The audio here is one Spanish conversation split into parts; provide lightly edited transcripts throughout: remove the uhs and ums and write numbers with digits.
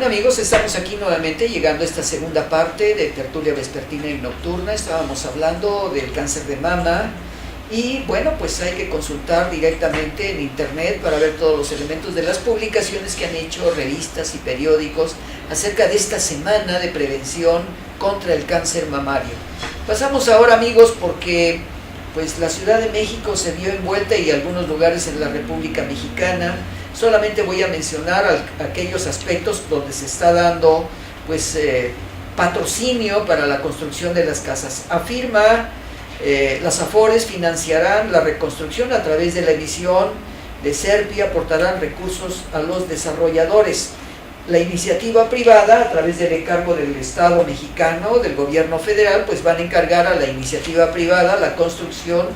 Bueno amigos, estamos aquí nuevamente llegando a esta segunda parte de Tertulia Vespertina y Nocturna. Estábamos hablando del cáncer de mama y bueno, pues hay que consultar directamente en internet para ver todos los elementos de las publicaciones que han hecho revistas y periódicos acerca de esta semana de prevención contra el cáncer mamario. Pasamos ahora amigos porque pues la Ciudad de México se vio envuelta y algunos lugares en la República Mexicana. Solamente voy a mencionar aquellos aspectos donde se está dando pues patrocinio para la construcción de las casas. Afirma las Afores financiarán la reconstrucción a través de la emisión de SERPI, aportarán recursos a los desarrolladores. La iniciativa privada, a través del encargo del Estado mexicano, del gobierno federal, pues van a encargar a la iniciativa privada la construcción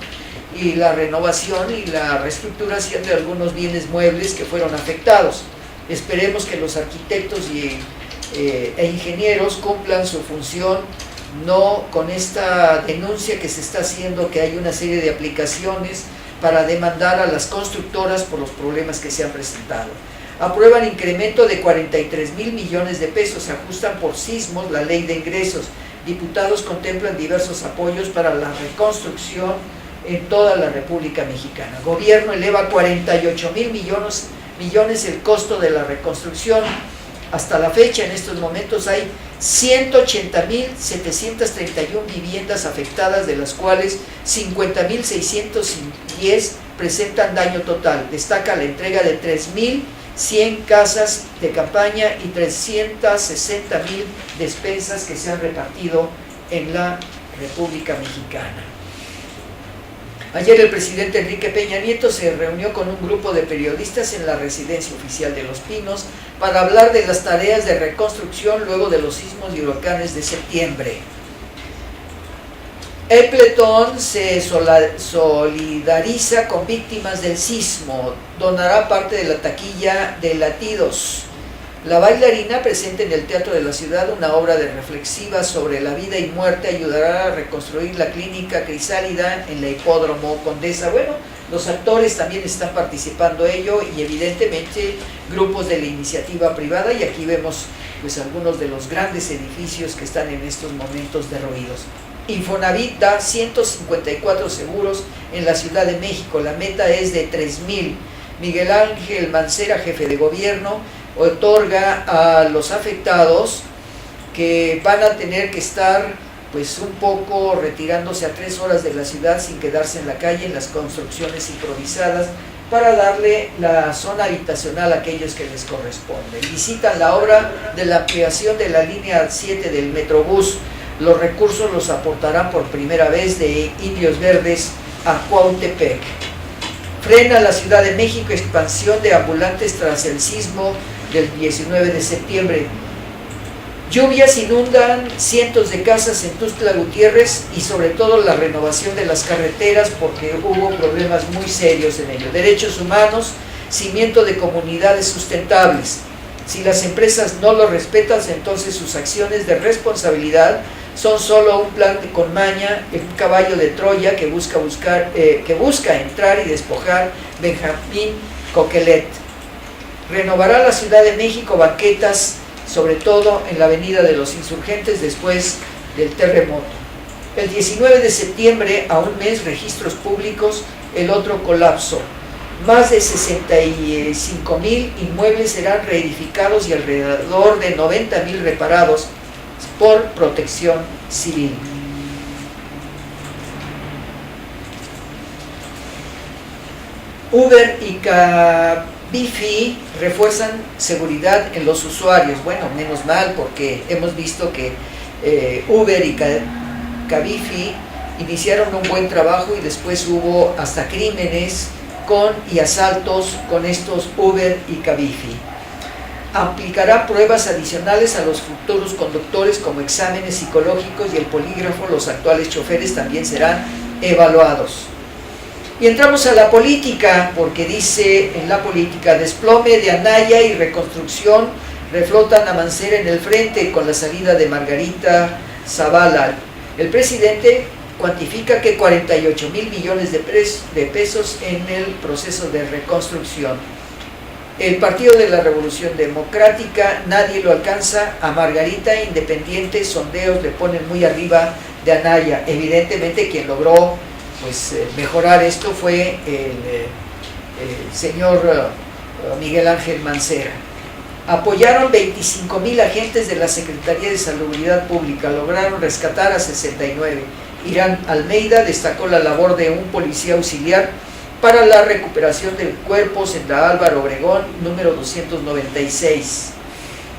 y la renovación y la reestructuración de algunos bienes muebles que fueron afectados. Esperemos que los arquitectos e ingenieros cumplan su función, no con esta denuncia que se está haciendo, que hay una serie de aplicaciones para demandar a las constructoras por los problemas que se han presentado. Aprueban incremento de 43,000 millones de pesos, se ajustan por sismos la ley de ingresos. Diputados contemplan diversos apoyos para la reconstrucción en toda la República Mexicana. Gobierno eleva 48,000 millones el costo de la reconstrucción. Hasta la fecha, en estos momentos, hay 180,731 viviendas afectadas, de las cuales 50,610 presentan daño total. Destaca la entrega de 3,100 casas de campaña y 360,000 despensas que se han repartido en la República Mexicana. Ayer el presidente Enrique Peña Nieto se reunió con un grupo de periodistas en la residencia oficial de Los Pinos para hablar de las tareas de reconstrucción luego de los sismos y huracanes de septiembre. Epletón se solidariza con víctimas del sismo, donará parte de la taquilla de Latidos. La bailarina presente en el Teatro de la Ciudad una obra de reflexiva sobre la vida y muerte, ayudará a reconstruir la clínica Crisálida en la Hipódromo Condesa. Bueno, los actores también están participando ello y evidentemente grupos de la iniciativa privada, y aquí vemos pues algunos de los grandes edificios que están en estos momentos derruidos. Infonavit da 154 seguros en la Ciudad de México, la meta es de 3,000. Miguel Ángel Mancera, jefe de gobierno, otorga a los afectados que van a tener que estar pues un poco retirándose a 3 horas de la ciudad sin quedarse en la calle en las construcciones improvisadas, para darle la zona habitacional a aquellos que les corresponde. Visitan la obra de la ampliación de la línea 7 del Metrobús. Los recursos los aportarán por primera vez de Indios Verdes a Cuautepec. Frena la Ciudad de México expansión de ambulantes tras el sismo del 19 de septiembre. Lluvias inundan cientos de casas en Tuxtla Gutiérrez y sobre todo la renovación de las carreteras, porque hubo problemas muy serios en ello. Derechos humanos, cimiento de comunidades sustentables. Si las empresas no lo respetan, entonces sus acciones de responsabilidad son solo un plan con maña, un caballo de Troya que busca entrar y despojar Benjamín Coquelet. Renovará la Ciudad de México banquetas, sobre todo en la Avenida de los Insurgentes después del terremoto. El 19 de septiembre, a un mes, registros públicos, el otro colapso. Más de 65,000 inmuebles serán reedificados y alrededor de 90,000 reparados por Protección Civil. Uber y Cabify refuerzan seguridad en los usuarios. Bueno, menos mal, porque hemos visto que Uber y Cabify iniciaron un buen trabajo y después hubo hasta crímenes y asaltos con estos Uber y Cabify. Aplicará pruebas adicionales a los futuros conductores como exámenes psicológicos y el polígrafo. Los actuales choferes también serán evaluados. Y entramos a la política, porque dice en la política: desplome de Anaya y reconstrucción, reflotan a Mancera en el frente con la salida de Margarita Zavala. El presidente cuantifica que 48,000 millones de pesos en el proceso de reconstrucción. El Partido de la Revolución Democrática, nadie lo alcanza. A Margarita, independiente, sondeos le ponen muy arriba de Anaya. Evidentemente quien logró pues mejorar esto fue el señor Miguel Ángel Mancera. Apoyaron 25,000 agentes de la Secretaría de Salubridad Pública, lograron rescatar a 69. Irán Almeida destacó la labor de un policía auxiliar para la recuperación de cuerpos en la Álvaro Obregón, número 296.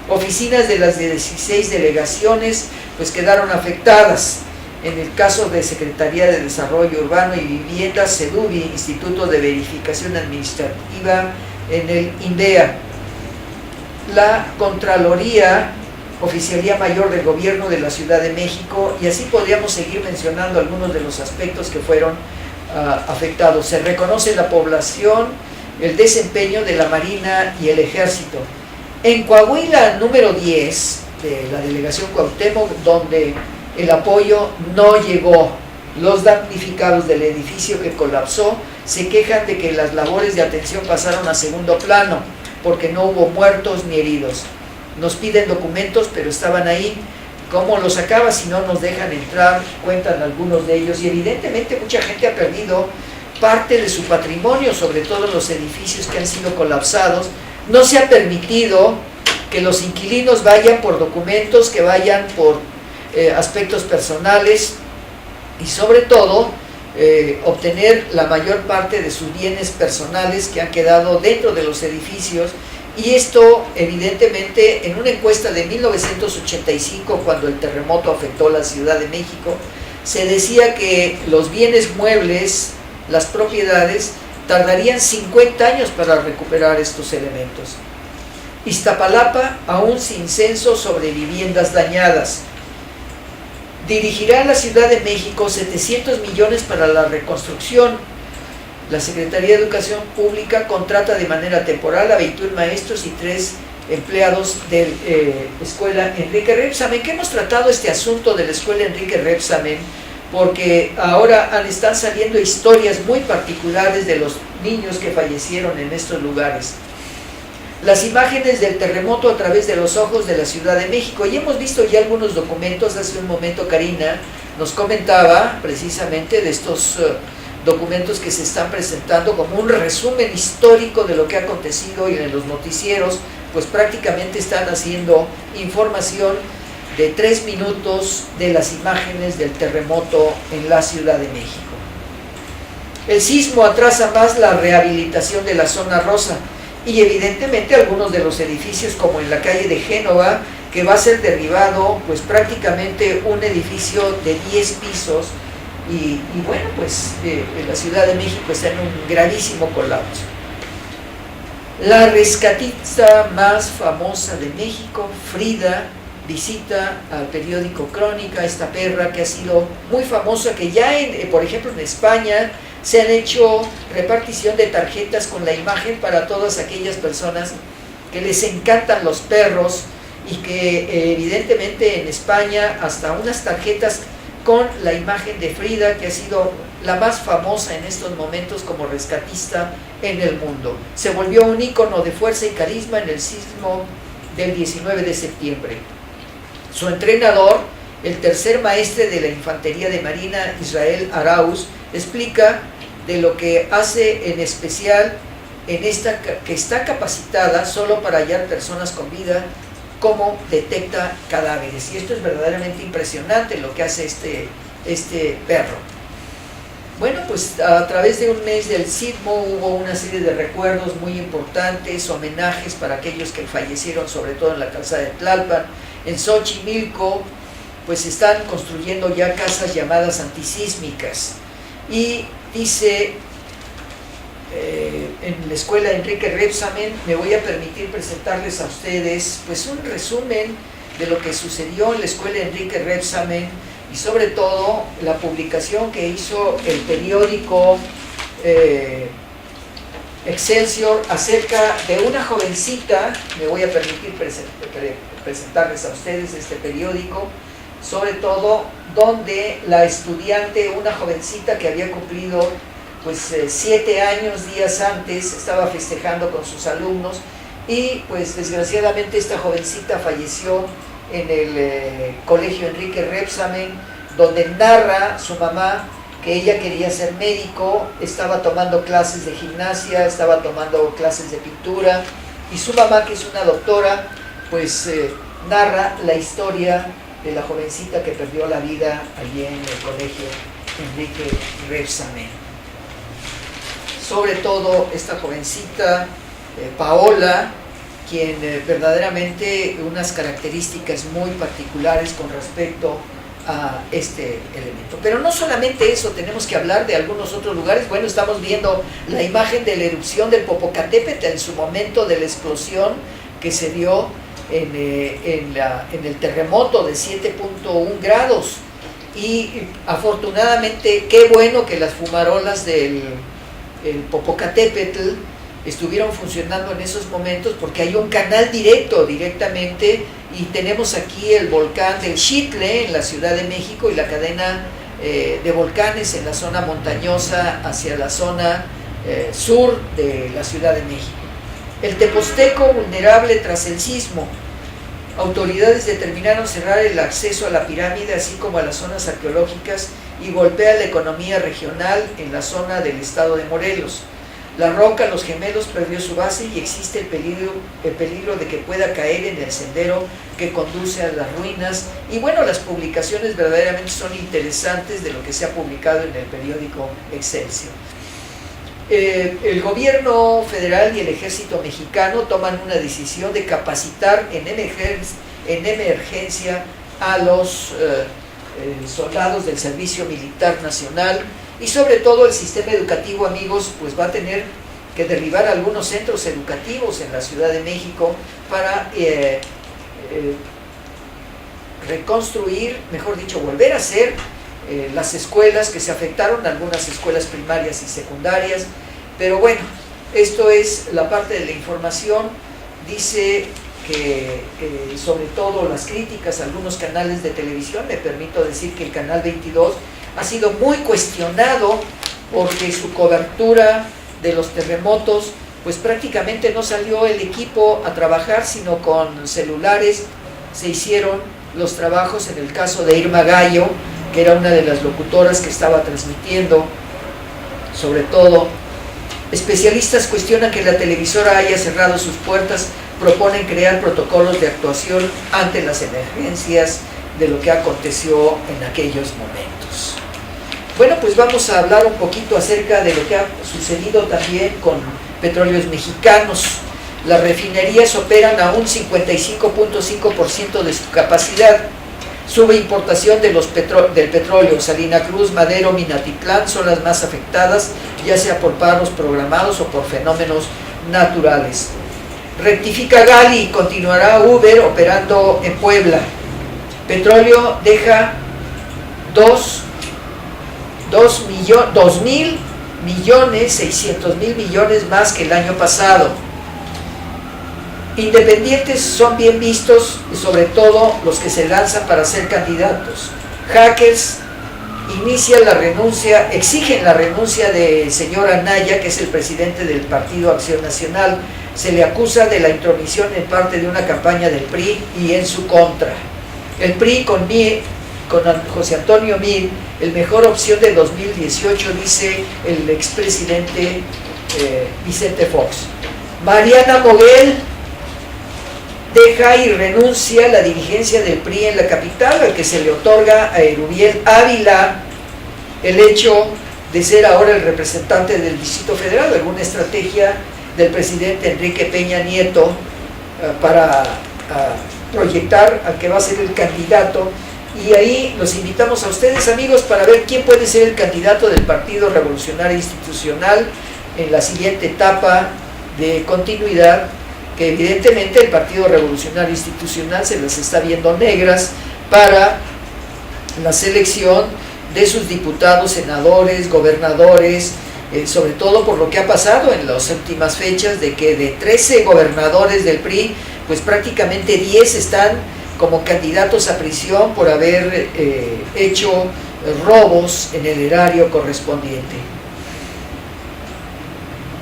Oficinas de las 16 delegaciones pues quedaron afectadas. En el caso de Secretaría de Desarrollo Urbano y Vivienda, SEDUVI, Instituto de Verificación Administrativa en el INDEA. La Contraloría, Oficialía Mayor del Gobierno de la Ciudad de México, y así podríamos seguir mencionando algunos de los aspectos que fueron afectados. Se reconoce la población, el desempeño de la Marina y el Ejército. En Coahuila, número 10 de la delegación Cuauhtémoc, donde el apoyo no llegó, los damnificados del edificio que colapsó se quejan de que las labores de atención pasaron a segundo plano porque no hubo muertos ni heridos. Nos piden documentos, pero estaban ahí. ¿Cómo los sacaba si no nos dejan entrar? Cuentan algunos de ellos, y evidentemente mucha gente ha perdido parte de su patrimonio, sobre todo los edificios que han sido colapsados. No se ha permitido que los inquilinos vayan por documentos, que vayan por aspectos personales, y sobre todo obtener la mayor parte de sus bienes personales que han quedado dentro de los edificios. Y esto evidentemente en una encuesta de 1985, cuando el terremoto afectó la Ciudad de México, se decía que los bienes muebles, las propiedades, tardarían 50 años para recuperar estos elementos. Iztapalapa, aún sin censo sobre viviendas dañadas. Dirigirá a la Ciudad de México 700 millones para la reconstrucción. La Secretaría de Educación Pública contrata de manera temporal a 21 maestros y 3 empleados de Escuela Enrique Rebsamen. ¿Qué hemos tratado este asunto de la Escuela Enrique Rebsamen? Porque ahora están saliendo historias muy particulares de los niños que fallecieron en estos lugares. Las imágenes del terremoto a través de los ojos de la Ciudad de México. Y hemos visto ya algunos documentos. Hace un momento Karina nos comentaba precisamente de estos documentos que se están presentando como un resumen histórico de lo que ha acontecido, y en los noticieros pues prácticamente están haciendo información de 3 minutos de las imágenes del terremoto en la Ciudad de México. El sismo atrasa más la rehabilitación de la zona rosa, y evidentemente algunos de los edificios, como en la calle de Génova, que va a ser derribado pues prácticamente un edificio de 10 pisos, y bueno, pues la Ciudad de México está en un gravísimo colapso. La rescatista más famosa de México, Frida, visita al periódico Crónica, esta perra que ha sido muy famosa, que ya por ejemplo en España se han hecho repartición de tarjetas con la imagen para todas aquellas personas que les encantan los perros, y que evidentemente en España hasta unas tarjetas con la imagen de Frida, que ha sido la más famosa en estos momentos como rescatista en el mundo. Se volvió un ícono de fuerza y carisma en el sismo del 19 de septiembre. Su entrenador, el tercer maestre de la Infantería de Marina, Israel Arauz, explica de lo que hace en especial en esta, que está capacitada solo para hallar personas con vida, cómo detecta cadáveres. Y esto es verdaderamente impresionante lo que hace este perro. Bueno, pues a través de un mes del sismo hubo una serie de recuerdos muy importantes, homenajes para aquellos que fallecieron, sobre todo en la calzada de Tlalpan. En Xochimilco pues están construyendo ya casas llamadas antisísmicas, y dice en la Escuela Enrique Rebsamen, me voy a permitir presentarles a ustedes pues un resumen de lo que sucedió en la Escuela Enrique Rebsamen, y sobre todo la publicación que hizo el periódico Excelsior acerca de una jovencita. Me voy a permitir presentarles a ustedes este periódico, sobre todo donde la estudiante, una jovencita que había cumplido pues 7 años días antes, estaba festejando con sus alumnos, y pues desgraciadamente esta jovencita falleció en el colegio Enrique Rebsamen, donde narra su mamá que ella quería ser médico, estaba tomando clases de gimnasia, estaba tomando clases de pintura, y su mamá, que es una doctora, pues narra la historia de la jovencita que perdió la vida allí en el colegio Enrique Rebsamen. Sobre todo esta jovencita, Paola, quien verdaderamente unas características muy particulares con respecto a este elemento. Pero no solamente eso, tenemos que hablar de algunos otros lugares. Bueno, estamos viendo la imagen de la erupción del Popocatépetl en su momento de la explosión que se dio en el terremoto de 7.1 grados. Y afortunadamente, qué bueno que las fumarolas del Popocatépetl estuvieron funcionando en esos momentos, porque hay un canal directamente, y tenemos aquí el volcán del Xitle en la Ciudad de México y la cadena de volcanes en la zona montañosa hacia la zona sur de la Ciudad de México. El Teposteco vulnerable tras el sismo. Autoridades determinaron cerrar el acceso a la pirámide así como a las zonas arqueológicas y golpea la economía regional en la zona del estado de Morelos. La roca Los Gemelos perdió su base y existe el peligro de que pueda caer en el sendero que conduce a las ruinas. Y bueno, las publicaciones verdaderamente son interesantes de lo que se ha publicado en el periódico Excelsior. El gobierno federal y el ejército mexicano toman una decisión de capacitar en emergencia a los soldados del Servicio Militar Nacional. Y sobre todo el sistema educativo, amigos, pues va a tener que derribar algunos centros educativos en la Ciudad de México para reconstruir, mejor dicho, volver a hacer las escuelas que se afectaron, algunas escuelas primarias y secundarias. Pero bueno, esto es la parte de la información. Dice que sobre todo las críticas a algunos canales de televisión, me permito decir que el canal 22 ha sido muy cuestionado porque su cobertura de los terremotos, pues prácticamente no salió el equipo a trabajar, sino con celulares se hicieron los trabajos. En el caso de Irma Gallo, que era una de las locutoras que estaba transmitiendo, sobre todo, especialistas cuestionan que la televisora haya cerrado sus puertas, proponen crear protocolos de actuación ante las emergencias de lo que aconteció en aquellos momentos. Bueno, pues vamos a hablar un poquito acerca de lo que ha sucedido también con Petróleos Mexicanos. Las refinerías operan a un 55.5% de su capacidad. Sube importación del petróleo. Salina Cruz, Madero, Minatitlán son las más afectadas, ya sea por paros programados o por fenómenos naturales. Rectifica Gali, continuará Uber operando en Puebla. Petróleo deja 2.600.000 millones más que el año pasado. Independientes son bien vistos, sobre todo los que se lanzan para ser candidatos. Hackers exigen la renuncia del señor Anaya, que es el presidente del Partido Acción Nacional. Se le acusa de la intromisión en parte de una campaña del PRI y en su contra. El PRI con José Antonio Meade, el mejor opción de 2018, dice el expresidente Vicente Fox. Mariana Moguel deja y renuncia a la dirigencia del PRI en la capital, al que se le otorga a Erubiel Ávila el hecho de ser ahora el representante del Distrito Federal, alguna estrategia del presidente Enrique Peña Nieto para proyectar al que va a ser el candidato. Y ahí los invitamos a ustedes, amigos, para ver quién puede ser el candidato del Partido Revolucionario Institucional en la siguiente etapa de continuidad, que evidentemente el Partido Revolucionario Institucional se las está viendo negras para la selección de sus diputados, senadores, gobernadores, sobre todo por lo que ha pasado en las últimas fechas, de que de 13 gobernadores del PRI, pues prácticamente 10 están como candidatos a prisión por haber hecho robos en el erario correspondiente.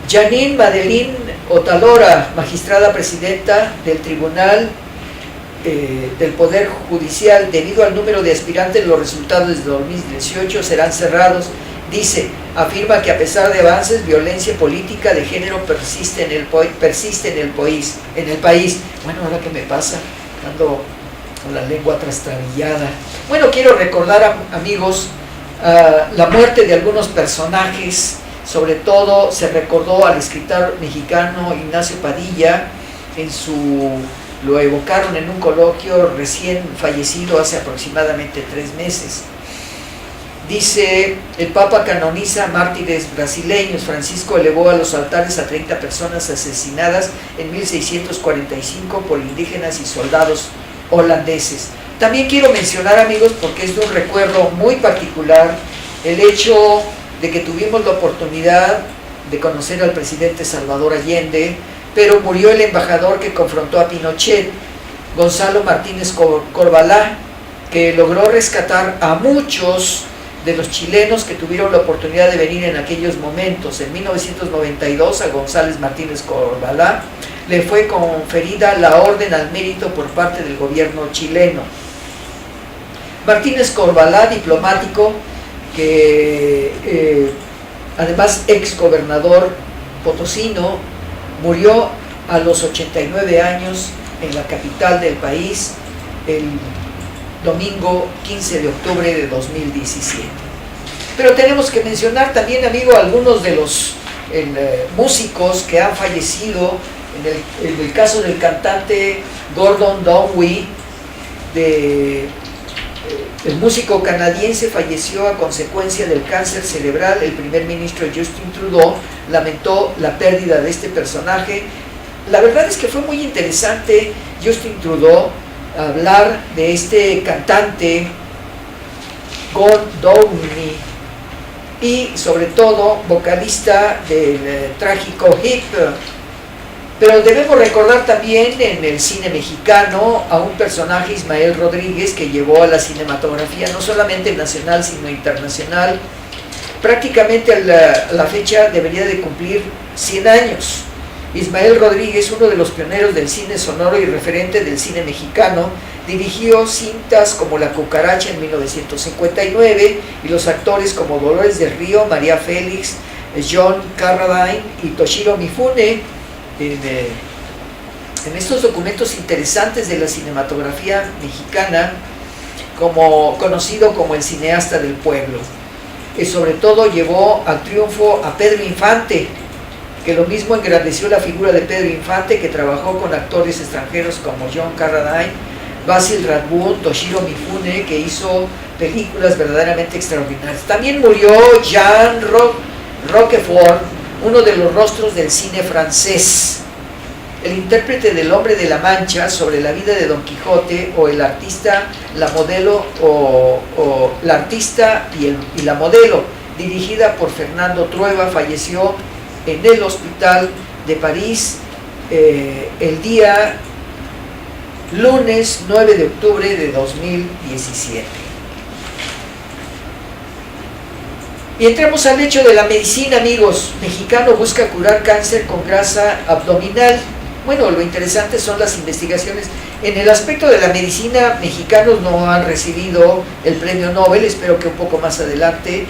Janine Madeline Otalora, magistrada presidenta del Tribunal del Poder Judicial, debido al número de aspirantes, los resultados de 2018 serán cerrados. Dice, afirma que a pesar de avances, violencia política de género persiste en el país. Bueno, ¿ahora qué me pasa? Ando con la lengua trastabillada. Bueno, quiero recordar, amigos, la muerte de algunos personajes. Sobre todo se recordó al escritor mexicano Ignacio Padilla, lo evocaron en un coloquio recién fallecido hace aproximadamente 3 meses. Dice, el Papa canoniza mártires brasileños. Francisco elevó a los altares a 30 personas asesinadas en 1645 por indígenas y soldados holandeses. También quiero mencionar, amigos, porque es de un recuerdo muy particular, el hecho de que tuvimos la oportunidad de conocer al presidente Salvador Allende, pero murió el embajador que confrontó a Pinochet, Gonzalo Martínez Corbalá, que logró rescatar a muchos de los chilenos que tuvieron la oportunidad de venir en aquellos momentos. En 1992 a González Martínez Corbalá le fue conferida la Orden al Mérito por parte del gobierno chileno. Martínez Corbalá, diplomático, que además ex gobernador potosino, murió a los 89 años en la capital del país el domingo 15 de octubre de 2017. Pero tenemos que mencionar también, amigo, algunos de los músicos que han fallecido. En el caso del cantante Gordon Downie, el músico canadiense, falleció a consecuencia del cáncer cerebral. El primer ministro Justin Trudeau lamentó la pérdida de este personaje. La verdad es que fue muy interesante, Justin Trudeau, hablar de este cantante Gordon Downie y sobre todo vocalista del trágico hip. Pero debemos recordar también en el cine mexicano a un personaje, Ismael Rodríguez, que llevó a la cinematografía no solamente nacional sino internacional. Prácticamente a la fecha debería de cumplir 100 años. Ismael Rodríguez, uno de los pioneros del cine sonoro y referente del cine mexicano, dirigió cintas como La Cucaracha en 1959 y los actores como Dolores del Río, María Félix, John Carradine y Toshiro Mifune. En estos documentos interesantes de la cinematografía mexicana, conocido como el cineasta del pueblo, que sobre todo llevó al triunfo a Pedro Infante, que lo mismo engrandeció la figura de Pedro Infante, que trabajó con actores extranjeros como John Carradine, Basil Rathbone, Toshiro Mifune, que hizo películas verdaderamente extraordinarias. También murió Jean Roquefort, uno de los rostros del cine francés, el intérprete del Hombre de la Mancha, sobre la vida de Don Quijote, o el artista, la modelo, o la artista y la modelo, dirigida por Fernando Trueba, falleció en el hospital de París el día lunes 9 de octubre de 2017. Y entramos al hecho de la medicina, amigos. Mexicano busca curar cáncer con grasa abdominal. Bueno, lo interesante son las investigaciones. En el aspecto de la medicina, mexicanos no han recibido el premio Nobel. Espero que un poco más adelante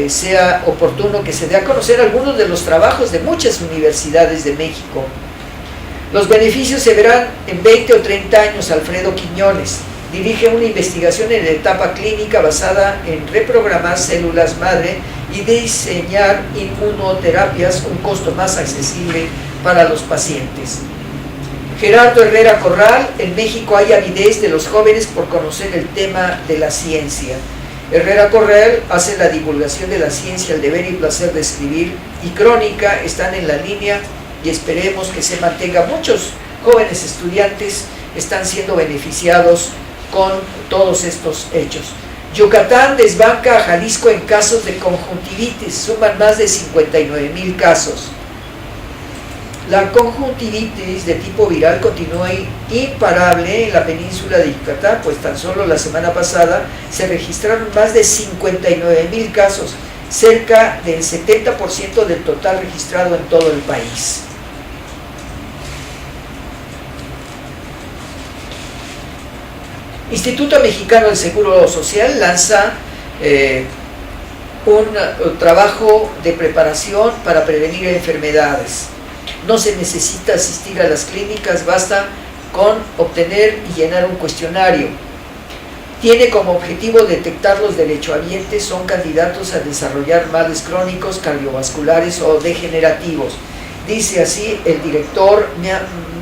sea oportuno que se dé a conocer algunos de los trabajos de muchas universidades de México. Los beneficios se verán en 20 o 30 años. Alfredo Quiñones dirige una investigación en etapa clínica basada en reprogramar células madre y diseñar inmunoterapias, un costo más accesible para los pacientes. Gerardo Herrera Corral, en México hay avidez de los jóvenes por conocer el tema de la ciencia. Herrera Corral hace la divulgación de la ciencia, el deber y placer de escribir, y Crónica están en la línea y esperemos que se mantenga. Muchos jóvenes estudiantes están siendo beneficiados con todos estos hechos. Yucatán desbanca a Jalisco en casos de conjuntivitis, suman más de 59,000 casos. La conjuntivitis de tipo viral continúa imparable en la península de Yucatán, pues tan solo la semana pasada se registraron más de 59,000 casos, cerca del 70% del total registrado en todo el país. Instituto Mexicano del Seguro Social lanza un trabajo de preparación para prevenir enfermedades. No se necesita asistir a las clínicas, basta con obtener y llenar un cuestionario. Tiene como objetivo detectar los derechohabientes son candidatos a desarrollar males crónicos, cardiovasculares o degenerativos. Dice así el director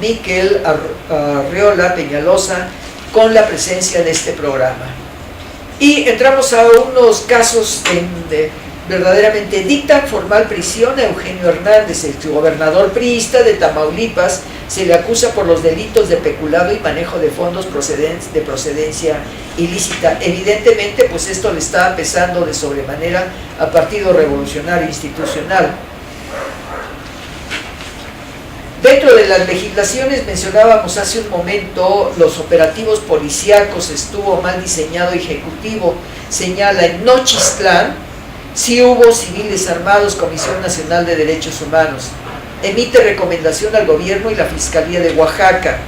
Miquel Arreola Peñalosa con la presencia de este programa. Y entramos a unos casos verdaderamente dictan formal prisión a Eugenio Hernández, el gobernador priista de Tamaulipas. Se le acusa por los delitos de peculado y manejo de fondos de procedencia ilícita. Evidentemente, pues esto le está pesando de sobremanera al Partido Revolucionario Institucional. Dentro de las legislaciones mencionábamos hace un momento los operativos policíacos, estuvo mal diseñado ejecutivo, señala en Nochistlán, sí hubo civiles armados, Comisión Nacional de Derechos Humanos, emite recomendación al gobierno y la Fiscalía de Oaxaca,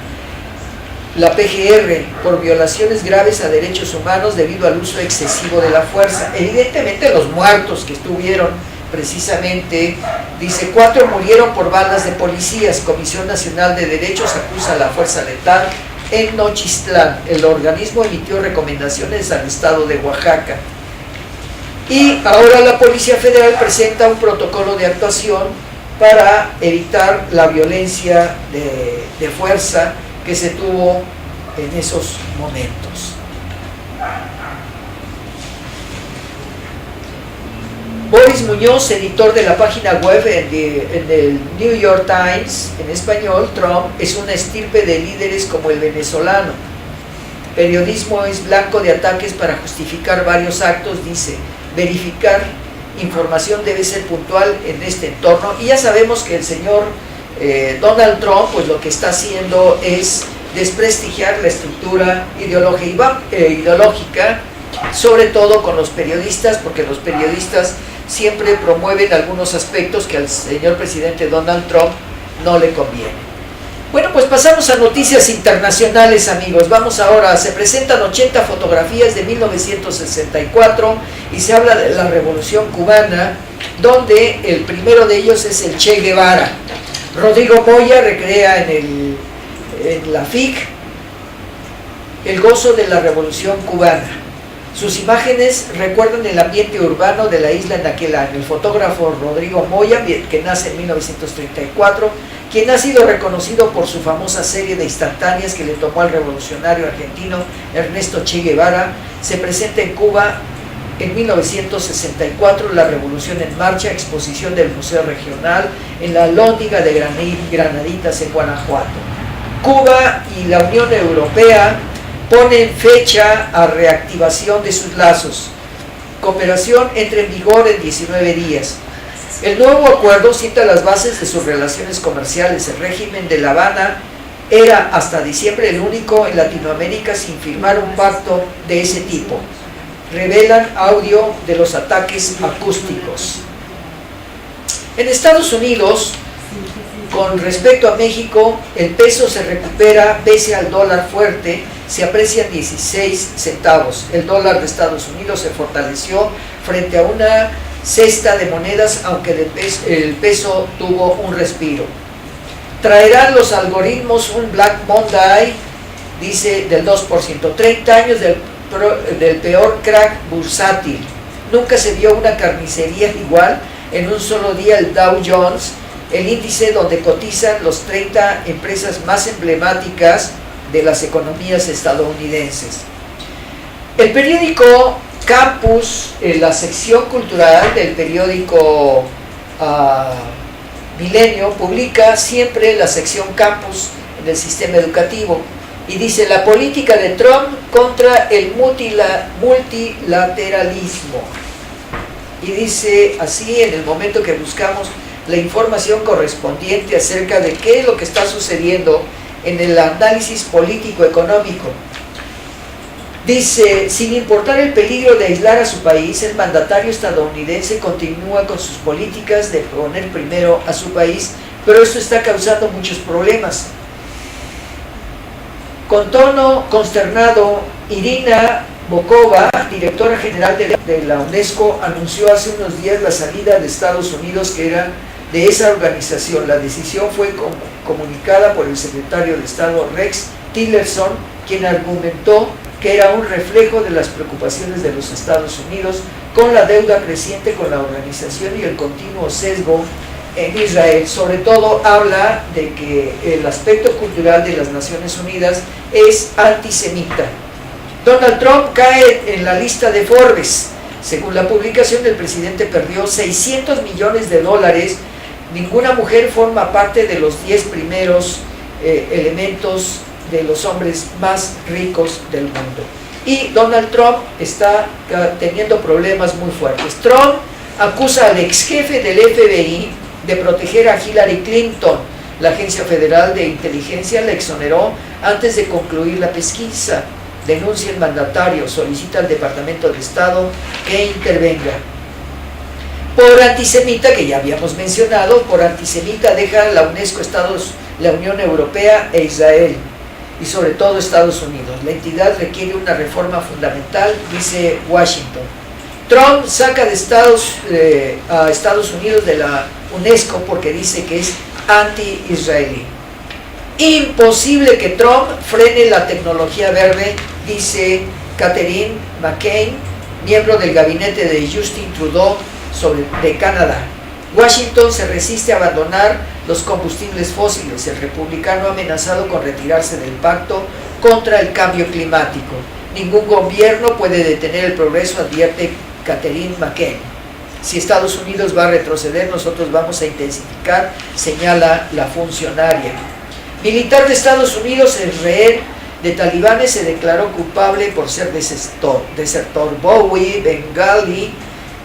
la PGR, por violaciones graves a derechos humanos debido al uso excesivo de la fuerza. Evidentemente los muertos que estuvieron precisamente, dice, 4 murieron por balas de policías. Comisión Nacional de Derechos acusa a la fuerza letal en Nochistlán. El organismo emitió recomendaciones al estado de Oaxaca. Y ahora la Policía Federal presenta un protocolo de actuación para evitar la violencia de fuerza que se tuvo en esos momentos. Boris Muñoz, editor de la página web en el New York Times, en español, Trump es una estirpe de líderes como el venezolano. Periodismo es blanco de ataques para justificar varios actos, dice. Verificar información debe ser puntual en este entorno. Y ya sabemos que el señor Donald Trump, pues lo que está haciendo es desprestigiar la estructura ideológica, sobre todo con los periodistas, porque los periodistas siempre promueven algunos aspectos que al señor presidente Donald Trump no le conviene. Bueno, pues pasamos a noticias internacionales, amigos. Vamos ahora, se presentan 80 fotografías de 1964 y se habla de la Revolución Cubana, donde el primero de ellos es el Che Guevara. Rodrigo Moya recrea en la FIC el gozo de la Revolución Cubana. Sus imágenes recuerdan el ambiente urbano de la isla en aquel año. El fotógrafo Rodrigo Moya, que nace en 1934, quien ha sido reconocido por su famosa serie de instantáneas que le tomó al revolucionario argentino Ernesto Che Guevara, se presenta en Cuba en 1964, La Revolución en Marcha, exposición del Museo Regional en la Alhóndiga de Granaditas, en Guanajuato. Cuba y la Unión Europea ponen fecha a reactivación de sus lazos. Cooperación entra en vigor en 19 días. El nuevo acuerdo sienta las bases de sus relaciones comerciales. El régimen de La Habana era hasta diciembre el único en Latinoamérica sin firmar un pacto de ese tipo. Revelan audio de los ataques acústicos. En Estados Unidos, con respecto a México, el peso se recupera pese al dólar fuerte, se aprecian 16 centavos. El dólar de Estados Unidos se fortaleció frente a una cesta de monedas, aunque el peso tuvo un respiro. Traerán los algoritmos un Black Monday, dice, del 2%. 30 años del peor crack bursátil. Nunca se vio una carnicería igual. En un solo día el Dow Jones, el índice donde cotizan los 30 empresas más emblemáticas de las economías estadounidenses. El periódico Campus, la sección cultural del periódico Milenio, publica siempre la sección Campus en el sistema educativo y dice: la política de Trump contra el multilateralismo. Y dice así, en el momento que buscamos la información correspondiente acerca de qué es lo que está sucediendo en el análisis político-económico. Dice: sin importar el peligro de aislar a su país, el mandatario estadounidense continúa con sus políticas de poner primero a su país, pero esto está causando muchos problemas. Con tono consternado, Irina Bokova, directora general de la UNESCO, anunció hace unos días la salida de Estados Unidos, que era de esa organización. La decisión fue comunicada por el secretario de Estado Rex Tillerson, quien argumentó que era un reflejo de las preocupaciones de los Estados Unidos con la deuda creciente con la organización y el continuo sesgo en Israel. Sobre todo habla de que el aspecto cultural de las Naciones Unidas es antisemita. Donald Trump cae en la lista de Forbes. Según la publicación, el presidente perdió $600 millones. Ninguna mujer forma parte de los 10 primeros elementos de los hombres más ricos del mundo. Y Donald Trump está teniendo problemas muy fuertes. Trump acusa al ex jefe del FBI de proteger a Hillary Clinton. La Agencia Federal de Inteligencia la exoneró antes de concluir la pesquisa. Denuncia el mandatario, solicita al Departamento de Estado que intervenga. Por antisemita, que ya habíamos mencionado, por antisemita deja la UNESCO, la Unión Europea e Israel, y sobre todo Estados Unidos. La entidad requiere una reforma fundamental, dice Washington. Trump saca a Estados Unidos de la UNESCO porque dice que es anti-israelí. Imposible que Trump frene la tecnología verde, dice Catherine McCain, miembro del gabinete de Justin Trudeau de Canadá. Washington se resiste a abandonar los combustibles fósiles. El republicano ha amenazado con retirarse del pacto contra el cambio climático. Ningún gobierno puede detener el progreso, advierte Catherine McCain. Si Estados Unidos va a retroceder, nosotros vamos a intensificar, señala la funcionaria. Militar de Estados Unidos, el rehén de talibanes, se declaró culpable por ser desertor Bowie, bengalí,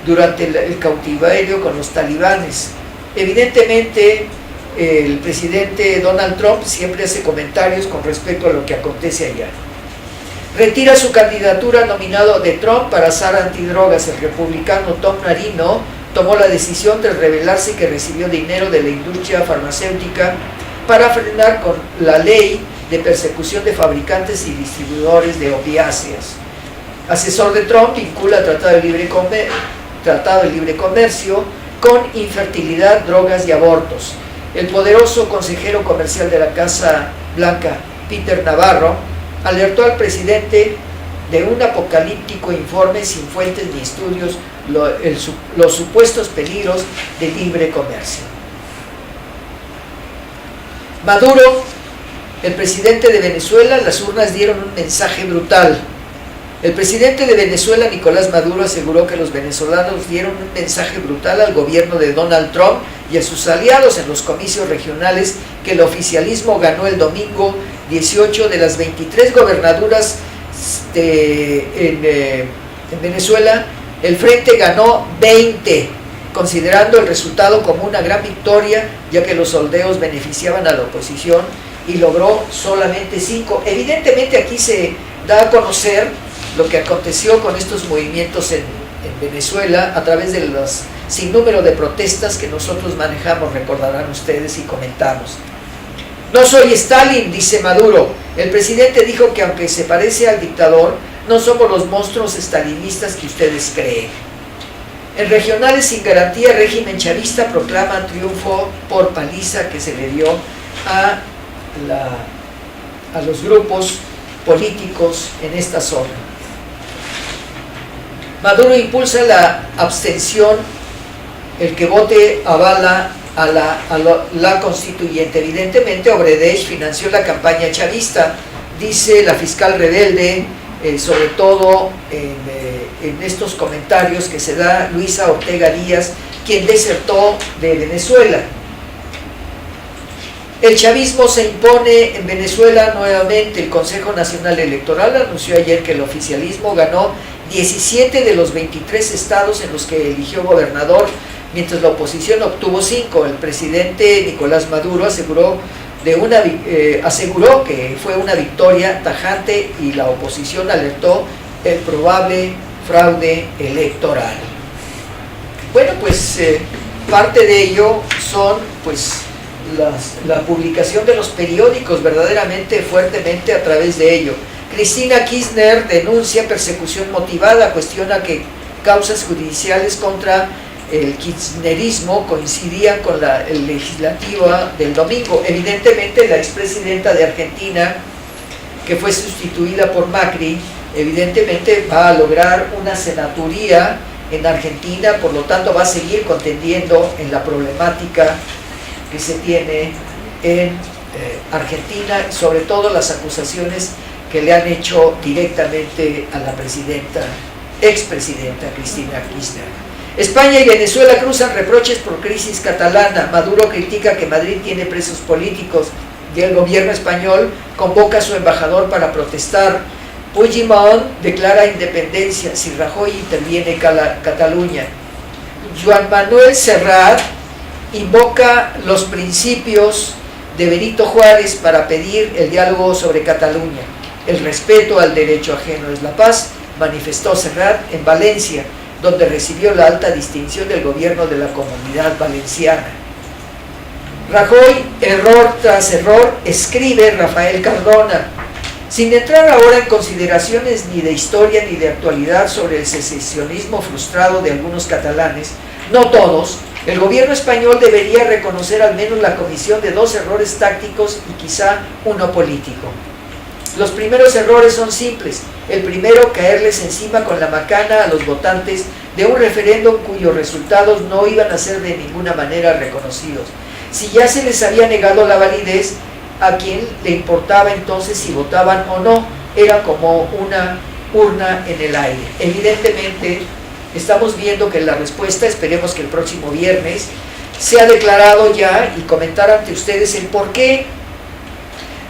durante el cautiverio con los talibanes. Evidentemente, el presidente Donald Trump siempre hace comentarios con respecto a lo que acontece allá. Retira su candidatura nominado de Trump para SAR antidrogas. El republicano Tom Narino tomó la decisión de revelarse que recibió dinero de la industria farmacéutica para frenar con la ley de persecución de fabricantes y distribuidores de opiáceas. Asesor de Trump vincula el Tratado de Libre Comercio con infertilidad, drogas y abortos. El poderoso consejero comercial de la Casa Blanca, Peter Navarro, alertó al presidente de un apocalíptico informe sin fuentes ni estudios, los supuestos peligros del libre comercio. Maduro, el presidente de Venezuela, las urnas dieron un mensaje brutal. El presidente de Venezuela, Nicolás Maduro, aseguró que los venezolanos dieron un mensaje brutal al gobierno de Donald Trump y a sus aliados en los comicios regionales que el oficialismo ganó el domingo. 18 de las 23 gobernaduras en Venezuela, el Frente ganó 20, considerando el resultado como una gran victoria, ya que los sondeos beneficiaban a la oposición y logró solamente 5. Evidentemente aquí se da a conocer lo que aconteció con estos movimientos en Venezuela a través de los sinnúmero de protestas que nosotros manejamos, recordarán ustedes, y comentamos. No soy Stalin, dice Maduro. El presidente dijo que aunque se parece al dictador, no somos los monstruos estalinistas que ustedes creen. En regionales sin garantía, régimen chavista proclama triunfo por paliza que se le dio a los grupos políticos en esta zona. Maduro impulsa la abstención, el que vote avala a la constituyente. Evidentemente, Odebrecht financió la campaña chavista, dice la fiscal rebelde, sobre todo en estos comentarios que se da Luisa Ortega Díaz, quien desertó de Venezuela. El chavismo se impone en Venezuela nuevamente. El Consejo Nacional Electoral anunció ayer que el oficialismo ganó 17 de los 23 estados en los que eligió gobernador, mientras la oposición obtuvo 5. El presidente Nicolás Maduro aseguró que fue una victoria tajante y la oposición alertó el probable fraude electoral. Bueno, pues parte de ello son la publicación de los periódicos verdaderamente fuertemente a través de ello. Cristina Kirchner denuncia persecución motivada, cuestiona que causas judiciales contra el kirchnerismo coincidían con la legislativa del domingo. Evidentemente la expresidenta de Argentina, que fue sustituida por Macri, evidentemente va a lograr una senaturía en Argentina, por lo tanto va a seguir contendiendo en la problemática que se tiene en Argentina, sobre todo las acusaciones que le han hecho directamente a la expresidenta Cristina Kirchner. España y Venezuela cruzan reproches por crisis catalana. Maduro critica que Madrid tiene presos políticos y el gobierno español convoca a su embajador para protestar. Puigdemont declara independencia si Rajoy interviene en Cataluña. Joan Manuel Serrat invoca los principios de Benito Juárez para pedir el diálogo sobre Cataluña. El respeto al derecho ajeno es la paz, manifestó Serrat en Valencia, donde recibió la alta distinción del gobierno de la Comunidad Valenciana. Rajoy, error tras error, escribe Rafael Cardona. Sin entrar ahora en consideraciones ni de historia ni de actualidad sobre el secesionismo frustrado de algunos catalanes, no todos, el gobierno español debería reconocer al menos la comisión de 2 errores tácticos y quizá uno político. Los primeros errores son simples. El primero, caerles encima con la macana a los votantes de un referéndum cuyos resultados no iban a ser de ninguna manera reconocidos. Si ya se les había negado la validez, a quien le importaba entonces si votaban o no, era como una urna en el aire. Evidentemente, estamos viendo que la respuesta, esperemos que el próximo viernes, se ha declarado ya y comentar ante ustedes el por qué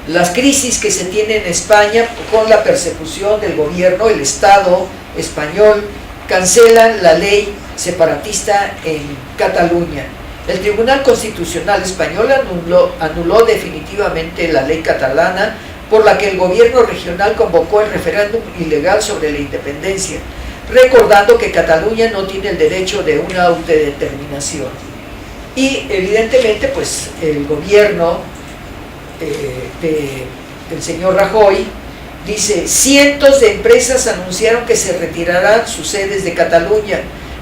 las crisis que se tienen en España con la persecución del gobierno, el Estado español, cancelan la ley separatista en Cataluña. El Tribunal Constitucional Español anuló definitivamente la ley catalana por la que el gobierno regional convocó el referéndum ilegal sobre la independencia, recordando que Cataluña no tiene el derecho de una autodeterminación. Y evidentemente pues el gobierno del señor Rajoy dice: cientos de empresas anunciaron que se retirarán sus sedes de Cataluña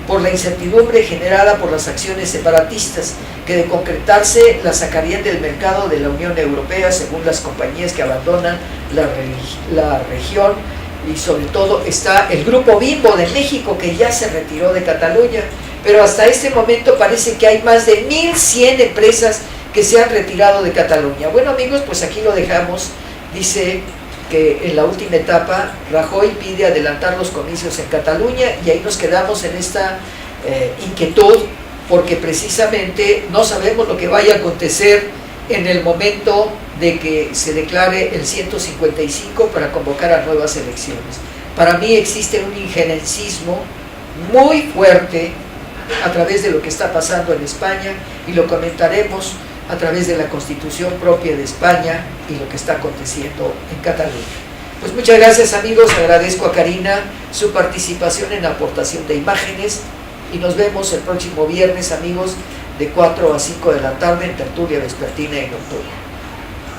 por la incertidumbre generada por las acciones separatistas, que de concretarse las sacarían del mercado de la Unión Europea, según las compañías que abandonan la región. Y sobre todo está el Grupo Bimbo de México, que ya se retiró de Cataluña, pero hasta este momento parece que hay más de 1.100 empresas que se han retirado de Cataluña. Bueno amigos, pues aquí lo dejamos. Dice que en la última etapa Rajoy pide adelantar los comicios en Cataluña, y ahí nos quedamos en esta inquietud, porque precisamente no sabemos lo que vaya a acontecer en el momento de que se declare el 155 para convocar a nuevas elecciones. Para mí existe un injerencismo muy fuerte a través de lo que está pasando en España, y lo comentaremos a través de la Constitución propia de España y lo que está aconteciendo en Cataluña. Pues muchas gracias amigos, agradezco a Karina su participación en la aportación de imágenes, y nos vemos el próximo viernes amigos, de 4 a 5 de la tarde en tertulia vespertina y nocturna.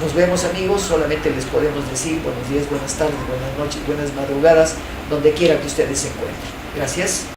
Nos vemos amigos, solamente les podemos decir buenos días, buenas tardes, buenas noches, buenas madrugadas, donde quiera que ustedes se encuentren. Gracias.